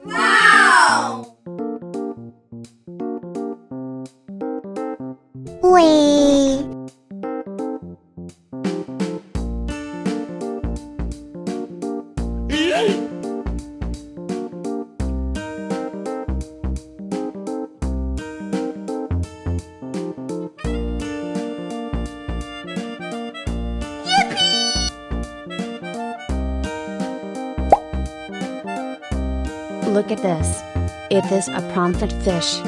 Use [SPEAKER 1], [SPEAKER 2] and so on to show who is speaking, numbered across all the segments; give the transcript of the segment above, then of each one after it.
[SPEAKER 1] Wow!
[SPEAKER 2] Wee!
[SPEAKER 3] Look at this. It is a prawnfit fish.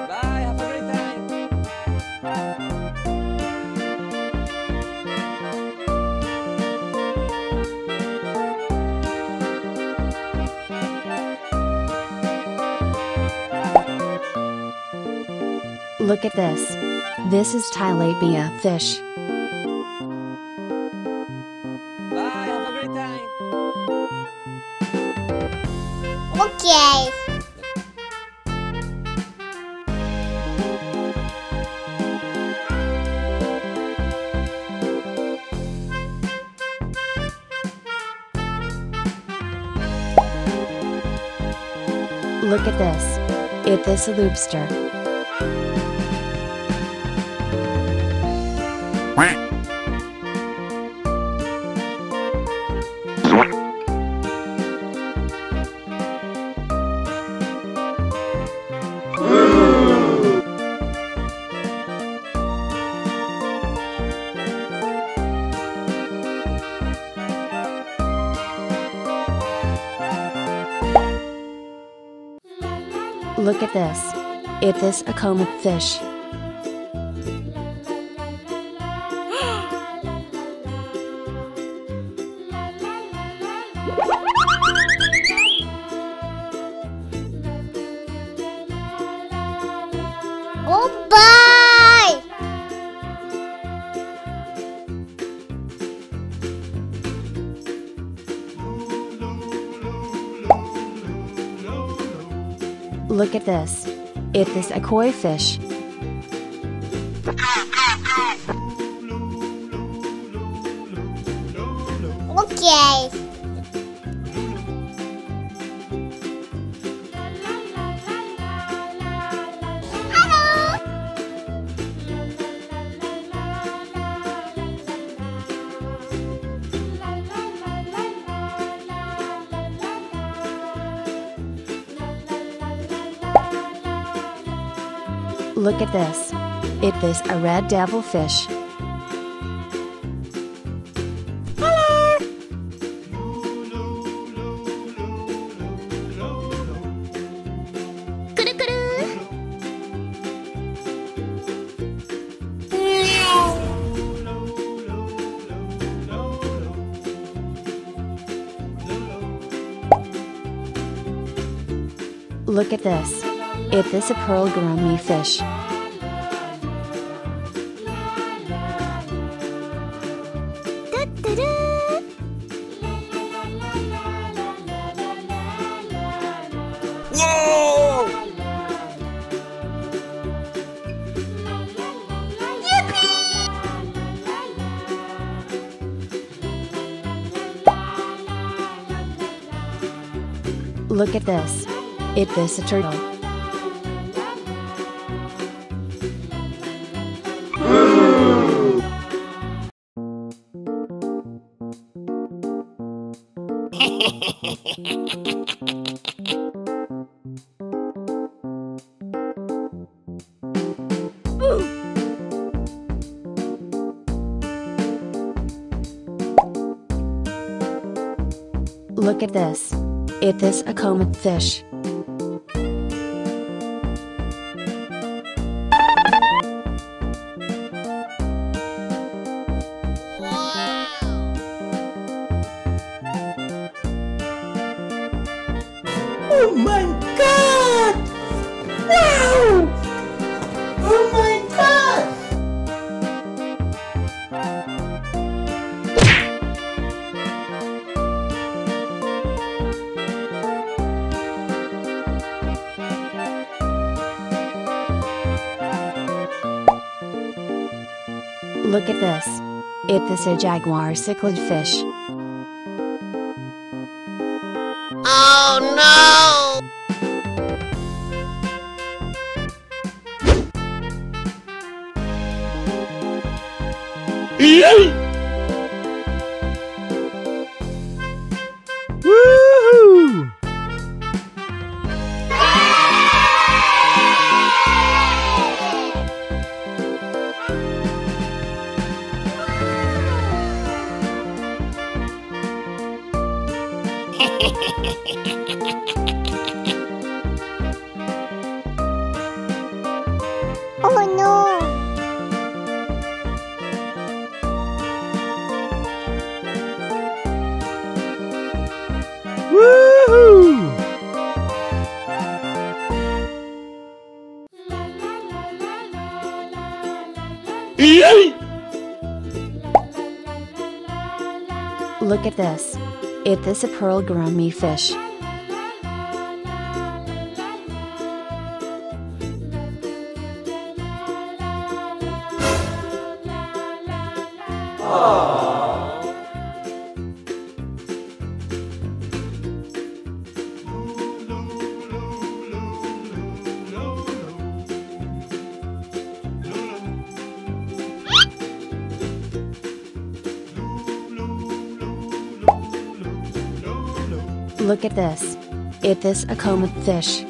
[SPEAKER 4] Bye, have a great time.
[SPEAKER 3] Look at this. This is tilapia fish.
[SPEAKER 4] Bye, have a great time.
[SPEAKER 2] Okay.
[SPEAKER 3] Look at this. It is a lobster. Look at this. It is a comet fish.
[SPEAKER 2] Goodbye!
[SPEAKER 3] Look at this. It is a koi fish.
[SPEAKER 2] Okay.
[SPEAKER 3] Look at this. It is a red devil fish. Look at this. It is a pearl gourami fish.
[SPEAKER 4] Whoa!
[SPEAKER 3] Look at this. It is a turtle. Look at this. It is a comet fish.
[SPEAKER 1] Oh my god! Wow! Oh my god!
[SPEAKER 3] Look at this. It is a jaguar cichlid fish.
[SPEAKER 2] Oh no!
[SPEAKER 1] Woohoo!
[SPEAKER 2] Oh no!
[SPEAKER 1] Woohoo!
[SPEAKER 3] Look at this. It is a pearl gourmet fish. Look at this. It is a comet fish.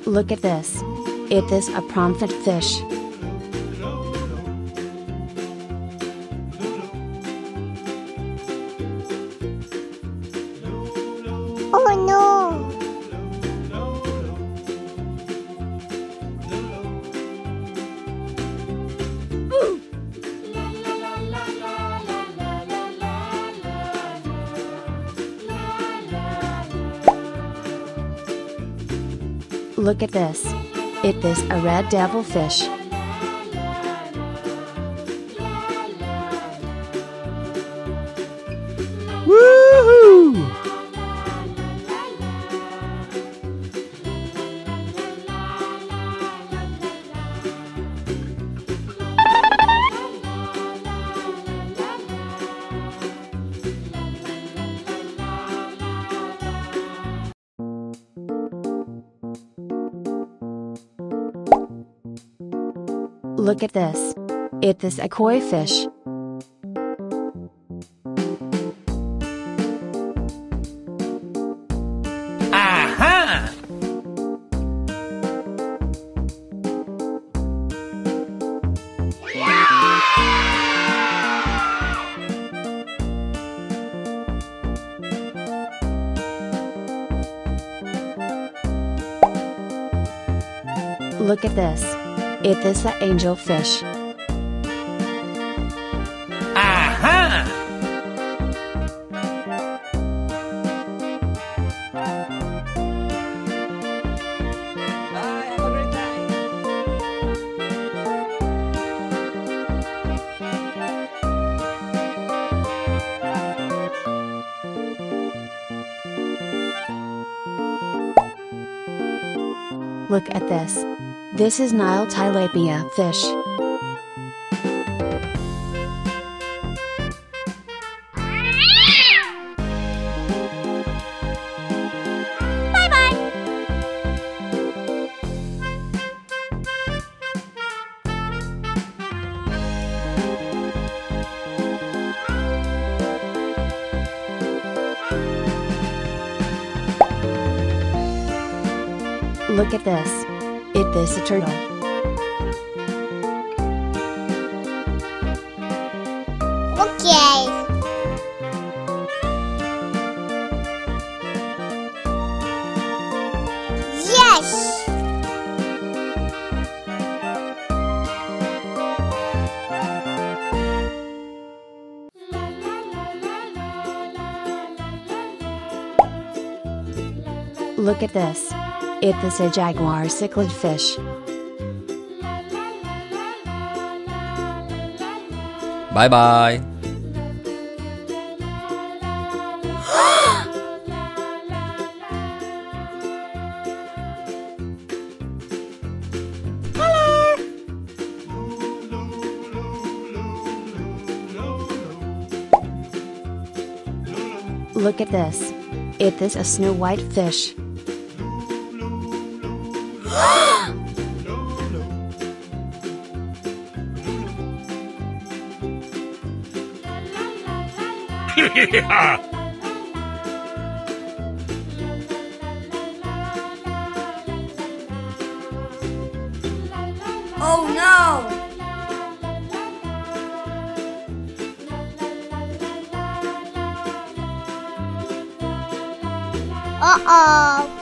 [SPEAKER 3] Look at this. It is a prawnfit fish.
[SPEAKER 2] Oh no!
[SPEAKER 3] Look at this. It is a red devil fish.
[SPEAKER 1] Woohoo!
[SPEAKER 3] Look at this. It is a koi fish.
[SPEAKER 1] Aha!
[SPEAKER 3] Look at this. It is an angelfish.
[SPEAKER 1] Aha!
[SPEAKER 4] Bye, have a great time.
[SPEAKER 3] Look at this. This is Nile tilapia fish. Look at this. It is a turtle.
[SPEAKER 2] Okay. Yes!
[SPEAKER 3] Look at this. It is a jaguar cichlid fish.
[SPEAKER 5] Bye bye.
[SPEAKER 3] Look at this. It is a snow white fish.
[SPEAKER 6] Oh no!
[SPEAKER 2] Uh-oh.